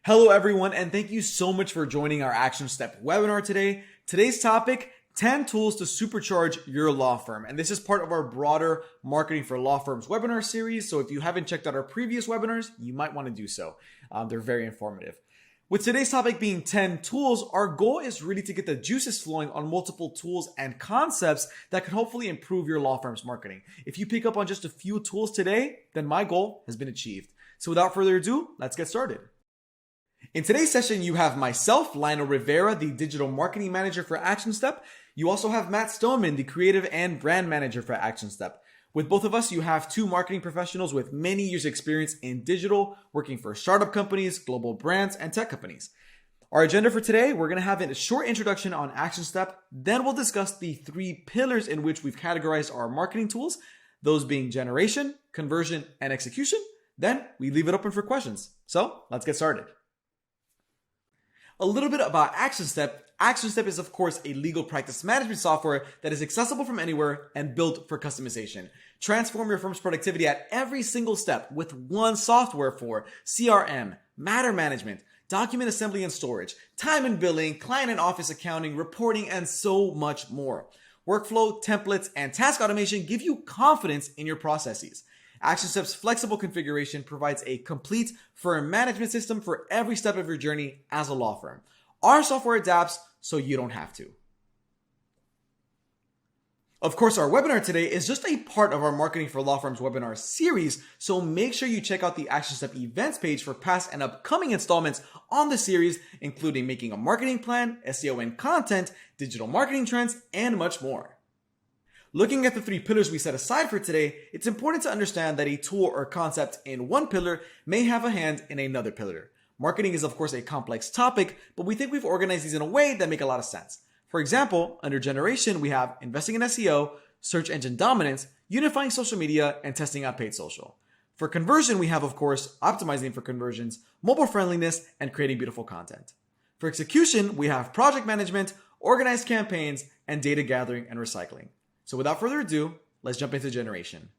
Hello everyone, and thank you so much for joining our Action Step webinar today. Today's topic, 10 tools to supercharge your law firm. And this is part of our broader Marketing for Law Firms webinar series. So if you haven't checked out our previous webinars, you might want to do so. They're very informative. With today's topic being 10 tools, our goal is really to get the juices flowing on multiple tools and concepts that can hopefully improve your law firm's marketing. If you pick up on just a few tools today, then my goal has been achieved. So without further ado, let's get started. In today's session, you have myself, Lionel Rivera, the Digital Marketing Manager for ActionStep. You also have Matt Stoneman, the Creative and Brand Manager for ActionStep. With both of us, you have two marketing professionals with many years experience in digital, working for startup companies, global brands, and tech companies. Our agenda for today, we're going to have a short introduction on ActionStep. Then we'll discuss the three pillars in which we've categorized our marketing tools, those being generation, conversion, and execution. Then we leave it open for questions. So let's get started. A little bit about ActionStep. ActionStep is, of course, a legal practice management software that is accessible from anywhere and built for customization. Transform your firm's productivity at every single step with one software for CRM, matter management, document assembly and storage, time and billing, client and office accounting, reporting, and so much more. Workflow, templates, and task automation give you confidence in your processes. ActionStep's flexible configuration provides a complete firm management system for every step of your journey as a law firm. Our software adapts so you don't have to. Of course, our webinar today is just a part of our Marketing for Law Firms webinar series, so make sure you check out the ActionStep Events page for past and upcoming installments on the series, including making a marketing plan, SEO and content, digital marketing trends, and much more. Looking at the three pillars we set aside for today, it's important to understand that a tool or concept in one pillar may have a hand in another pillar. Marketing is, of course, a complex topic, but we think we've organized these in a way that make a lot of sense. For example, under generation, we have investing in SEO, search engine dominance, unifying social media, and testing out paid social. For conversion, we have, of course, optimizing for conversions, mobile friendliness, and creating beautiful content. For execution, we have project management, organized campaigns, and data gathering and recycling. So without further ado, let's jump into generation.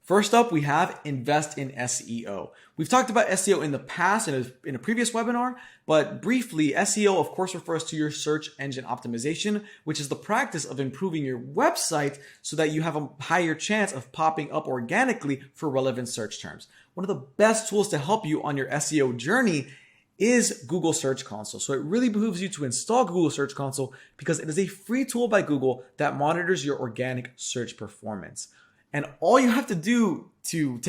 First up, we have invest in SEO. We've talked about SEO in the past in a previous webinar, but briefly, SEO of course refers to your search engine optimization, which is the practice of improving your website so that you have a higher chance of popping up organically for relevant search terms. One of the best tools to help you on your SEO journey is Google Search Console. So it really behooves you to install Google Search Console because it is a free tool by Google that monitors your organic search performance. And all you have to do to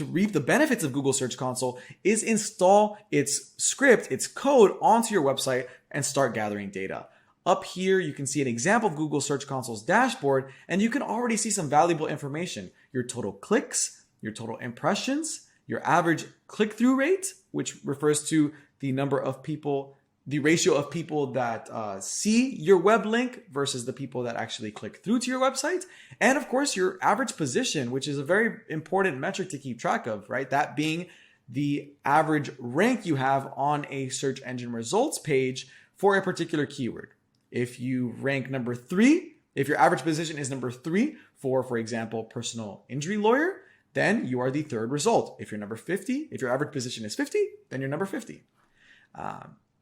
reap the benefits of Google Search Console is install its script, its code onto your website and start gathering data. Up here, you can see an example of Google Search Console's dashboard, and you can already see some valuable information. Your total clicks, your total impressions, your average click-through rate, which refers to the number of people, the ratio of people that see your web link versus the people that actually click through to your website. And of course, your average position, which is a very important metric to keep track of, right? That being the average rank you have on a search engine results page for a particular keyword. If you rank number 3, if your average position is number 3 for example, personal injury lawyer, then you are the third result. If you're number 50, if your average position is 50, then you're number 50.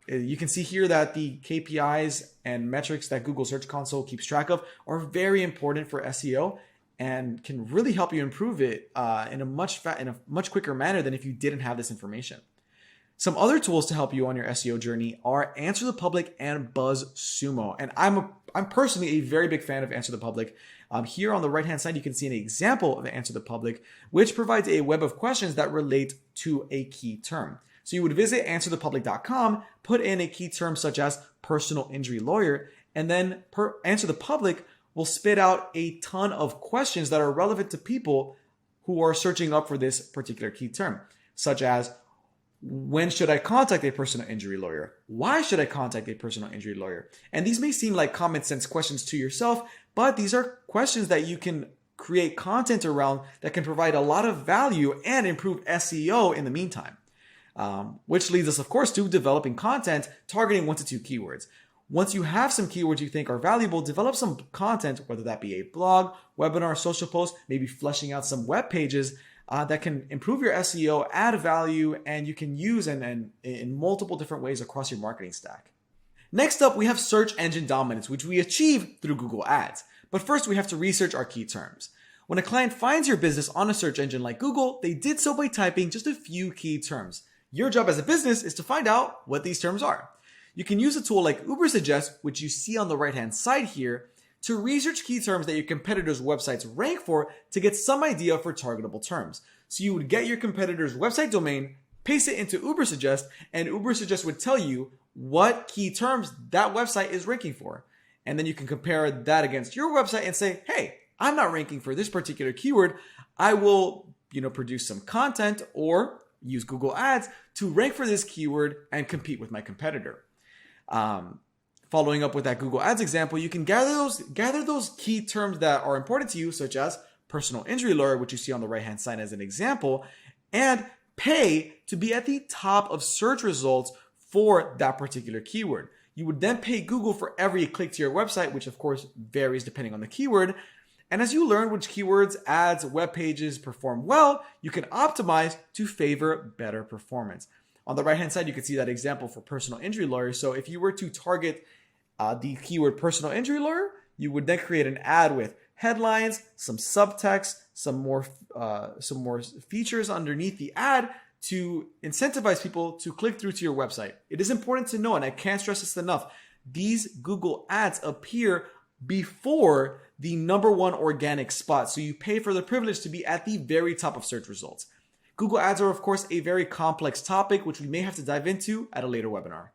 You can see here that the KPIs and metrics that Google Search Console keeps track of are very important for SEO and can really help you improve it in a much quicker manner than if you didn't have this information. Some other tools to help you on your SEO journey are Answer the Public and BuzzSumo. And I'm personally a very big fan of Answer the Public. Here on the right-hand side, you can see an example of Answer the Public, which provides a web of questions that relate to a key term. So you would visit answerthepublic.com, put in a key term such as personal injury lawyer, and then Answer the Public will spit out a ton of questions that are relevant to people who are searching up for this particular key term, such as when should I contact a personal injury lawyer? Why should I contact a personal injury lawyer? And these may seem like common sense questions to yourself, but these are questions that you can create content around that can provide a lot of value and improve SEO in the meantime. Which leads us, of course, to developing content targeting 1 to 2 keywords. Once you have some keywords you think are valuable, develop some content, whether that be a blog, webinar, social post, maybe fleshing out some web pages that can improve your SEO, add value, and you can use in multiple different ways across your marketing stack. Next up, we have search engine dominance, which we achieve through Google Ads. But first, we have to research our key terms. When a client finds your business on a search engine like Google, they did so by typing just a few key terms. Your job as a business is to find out what these terms are. You can use a tool like Ubersuggest, which you see on the right-hand side here, to research key terms that your competitors' websites rank for to get some idea for targetable terms. So you would get your competitor's website domain, paste it into Ubersuggest, and Ubersuggest would tell you what key terms that website is ranking for. And then you can compare that against your website and say, hey, I'm not ranking for this particular keyword. I will, produce some content or use Google Ads to rank for this keyword and compete with my competitor. Following up with that Google Ads example, you can gather those key terms that are important to you, such as personal injury lawyer, which you see on the right-hand side as an example, and pay to be at the top of search results for that particular keyword. You would then pay Google for every click to your website, which of course varies depending on the keyword. And as you learn which keywords, ads, web pages perform well, you can optimize to favor better performance. On the right-hand side, you can see that example for personal injury lawyer. So if you were to target the keyword personal injury lawyer, you would then create an ad with headlines, some subtext, some more features underneath the ad to incentivize people to click through to your website. It is important to know, and I can't stress this enough, these Google ads appear before the number one organic spot. So you pay for the privilege to be at the very top of search results. Google ads are, of course, a very complex topic, which we may have to dive into at a later webinar.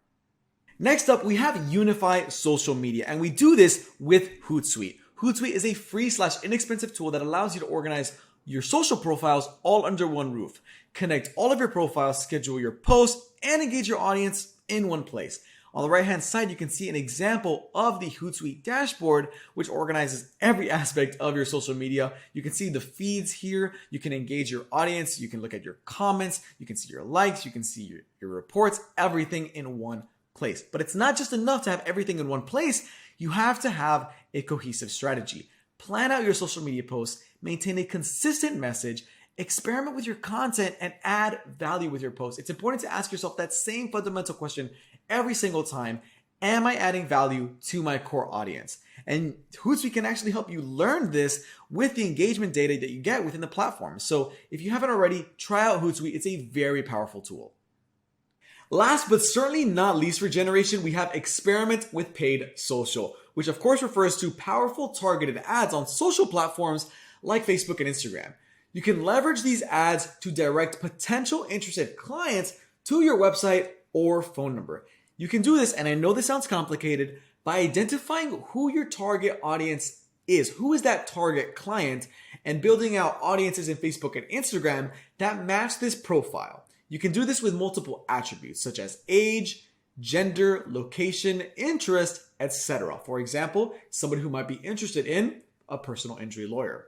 Next up, we have Unify Social Media, and we do this with Hootsuite. Hootsuite is a free/inexpensive tool that allows you to organize your social profiles all under one roof. Connect all of your profiles, schedule your posts, and engage your audience in one place. On the right-hand side, you can see an example of the Hootsuite dashboard, which organizes every aspect of your social media. You can see the feeds here. You can engage your audience. You can look at your comments. You can see your likes. You can see your reports, everything in one place. But it's not just enough to have everything in one place. You have to have a cohesive strategy. Plan out your social media posts, maintain a consistent message, experiment with your content, and add value with your posts. It's important to ask yourself that same fundamental question every single time. Am I adding value to my core audience? And Hootsuite can actually help you learn this with the engagement data that you get within the platform. So if you haven't already, try out Hootsuite. It's a very powerful tool. Last but certainly not least for generation, we have experiment with paid social, which of course refers to powerful targeted ads on social platforms like Facebook and Instagram. You can leverage these ads to direct potential interested clients to your website or phone number. You can do this, and I know this sounds complicated, by identifying who your target audience is, who is that target client, and building out audiences in Facebook and Instagram that match this profile. You can do this with multiple attributes such as age, gender, location, interest, etc. For example, somebody who might be interested in a personal injury lawyer.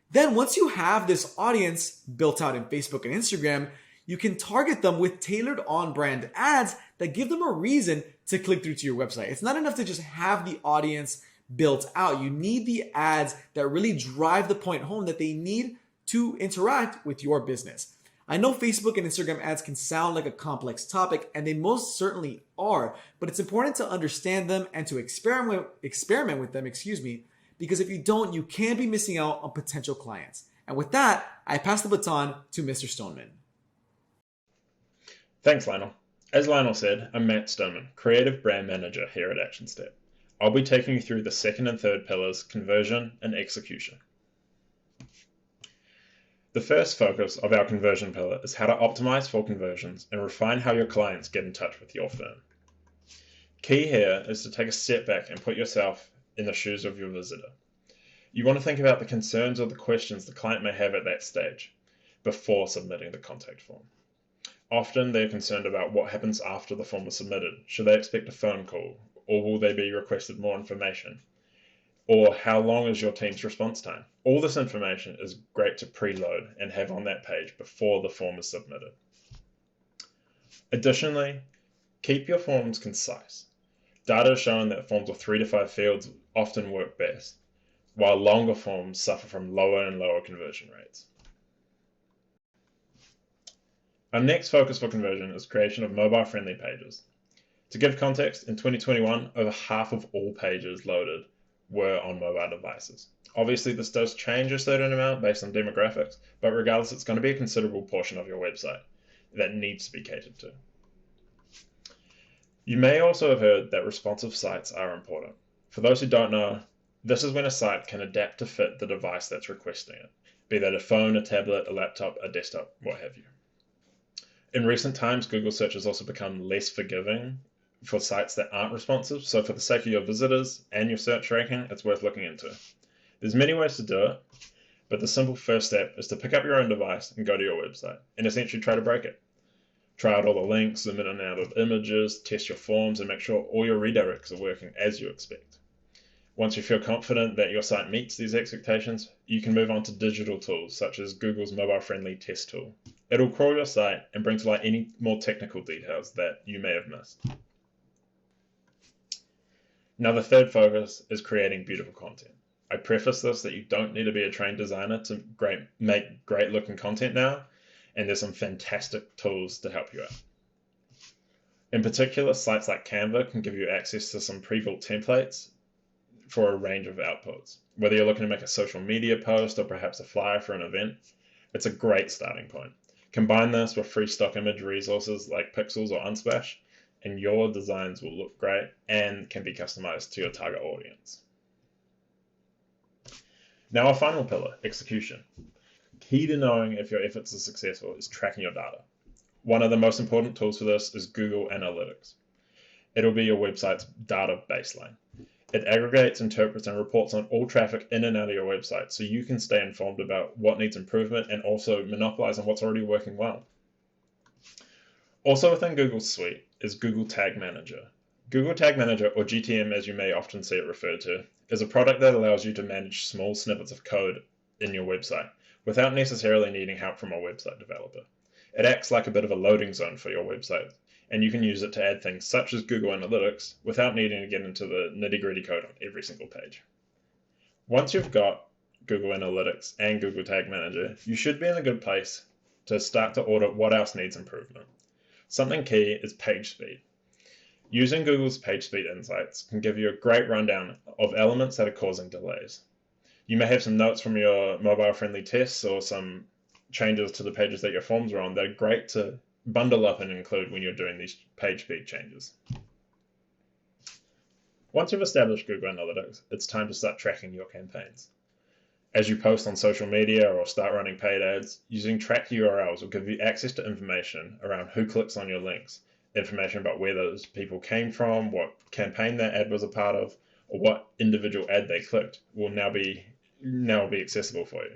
Then once you have this audience built out in Facebook and Instagram, you can target them with tailored on-brand ads that give them a reason to click through to your website. It's not enough to just have the audience built out. You need the ads that really drive the point home that they need to interact with your business. I know Facebook and Instagram ads can sound like a complex topic, and they most certainly are, but it's important to understand them and to experiment with them, because if you don't, you can be missing out on potential clients. And with that, I pass the baton to Mr. Stoneman. Thanks, Lionel. As Lionel said, I'm Matt Stoneman, Creative Brand Manager here at ActionStep. I'll be taking you through the second and third pillars, conversion and execution. The first focus of our conversion pillar is how to optimize for conversions and refine how your clients get in touch with your firm. Key here is to take a step back and put yourself in the shoes of your visitor. You want to think about the concerns or the questions the client may have at that stage before submitting the contact form. Often they're concerned about what happens after the form is submitted. Should they expect a phone call, or will they be requested more information? Or how long is your team's response time? All this information is great to preload and have on that page before the form is submitted. Additionally, keep your forms concise. Data has shown that forms of 3 to 5 fields often work best, while longer forms suffer from lower and lower conversion rates. Our next focus for conversion is creation of mobile-friendly pages. To give context, in 2021, over half of all pages loaded were on mobile devices. Obviously, this does change a certain amount based on demographics, but regardless, it's going to be a considerable portion of your website that needs to be catered to. You may also have heard that responsive sites are important. For those who don't know, this is when a site can adapt to fit the device that's requesting it, be that a phone, a tablet, a laptop, a desktop, what have you. In recent times, Google search has also become less forgiving for sites that aren't responsive, so for the sake of your visitors and your search ranking, it's worth looking into. There's many ways to do it, but the simple first step is to pick up your own device and go to your website, and essentially try to break it. Try out all the links, zoom in and out of images, test your forms, and make sure all your redirects are working as you expect. Once you feel confident that your site meets these expectations, you can move on to digital tools such as Google's mobile-friendly test tool. It'll crawl your site and bring to light any more technical details that you may have missed. Now the third focus is creating beautiful content. I preface this that you don't need to be a trained designer to make great looking content now, and there's some fantastic tools to help you out. In particular, sites like Canva can give you access to some pre-built templates for a range of outputs. Whether you're looking to make a social media post or perhaps a flyer for an event, it's a great starting point. Combine this with free stock image resources like Pixels or Unsplash, and your designs will look great and can be customized to your target audience. Now our final pillar, execution. Key to knowing if your efforts are successful is tracking your data. One of the most important tools for this is Google Analytics. It'll be your website's data baseline. It aggregates, interprets, and reports on all traffic in and out of your website so you can stay informed about what needs improvement and also monopolize on what's already working well. Also within Google's suite is Google Tag Manager. Google Tag Manager, or GTM as you may often see it referred to, is a product that allows you to manage small snippets of code in your website without necessarily needing help from a website developer. It acts like a bit of a loading zone for your website, and you can use it to add things such as Google Analytics without needing to get into the nitty-gritty code on every single page. Once you've got Google Analytics and Google Tag Manager, you should be in a good place to start to audit what else needs improvement. Something key is page speed. Using Google's page speed insights can give you a great rundown of elements that are causing delays. You may have some notes from your mobile-friendly tests or some changes to the pages that your forms are on that are great to bundle up and include when you're doing these page speed changes. Once you've established Google Analytics, it's time to start tracking your campaigns. As you post on social media or start running paid ads, using tracked URLs will give you access to information around who clicks on your links, information about where those people came from, what campaign that ad was a part of, or what individual ad they clicked will now be accessible for you.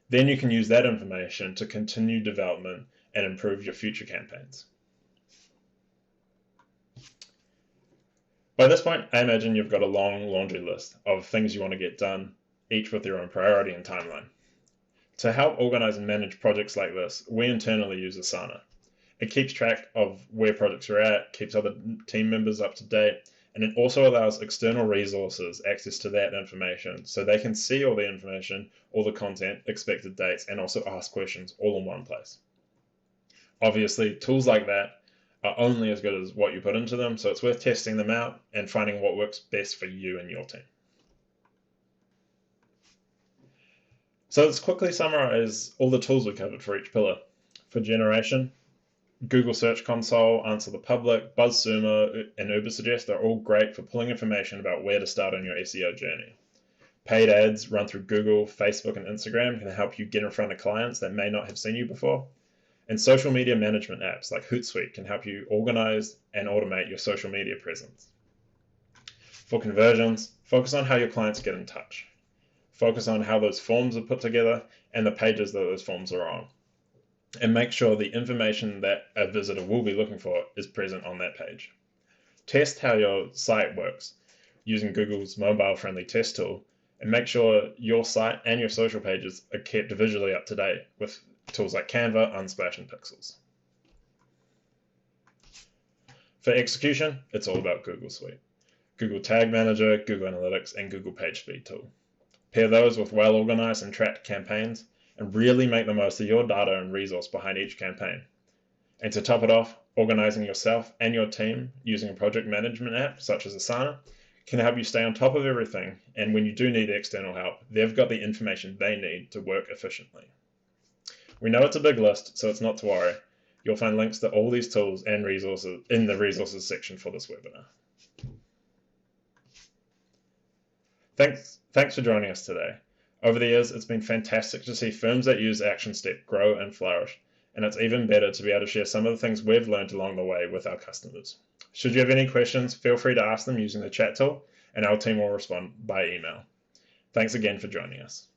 Then you can use that information to continue development and improve your future campaigns. By this point, I imagine you've got a long laundry list of things you want to get done, each with your own priority and timeline. To help organize and manage projects like this, we internally use Asana. It keeps track of where projects are at, keeps other team members up to date, and it also allows external resources access to that information so they can see all the information, all the content, expected dates, and also ask questions all in one place. Obviously, tools like that are only as good as what you put into them, so it's worth testing them out and finding what works best for you and your team. So let's quickly summarize all the tools we covered for each pillar. For generation, Google Search Console, Answer the Public, BuzzSumo, and Ubersuggest are all great for pulling information about where to start on your SEO journey. Paid ads run through Google, Facebook, and Instagram can help you get in front of clients that may not have seen you before. And social media management apps like Hootsuite can help you organize and automate your social media presence. For conversions, focus on how your clients get in touch. Focus on how those forms are put together and the pages that those forms are on. And make sure the information that a visitor will be looking for is present on that page. Test how your site works using Google's mobile-friendly test tool, and make sure your site and your social pages are kept visually up to date with tools like Canva, Unsplash, and Pixels. For execution, it's all about Google Suite. Google Tag Manager, Google Analytics, and Google Page Speed tool. Pair those with well-organized and tracked campaigns, and really make the most of your data and resource behind each campaign. And to top it off, organizing yourself and your team using a project management app such as Asana can help you stay on top of everything, and when you do need external help, they've got the information they need to work efficiently. We know it's a big list, so it's not to worry. You'll find links to all these tools and resources in the resources section for this webinar. Thanks for joining us today. Over the years, it's been fantastic to see firms that use ActionStep grow and flourish, and it's even better to be able to share some of the things we've learned along the way with our customers. Should you have any questions, feel free to ask them using the chat tool, and our team will respond by email. Thanks again for joining us.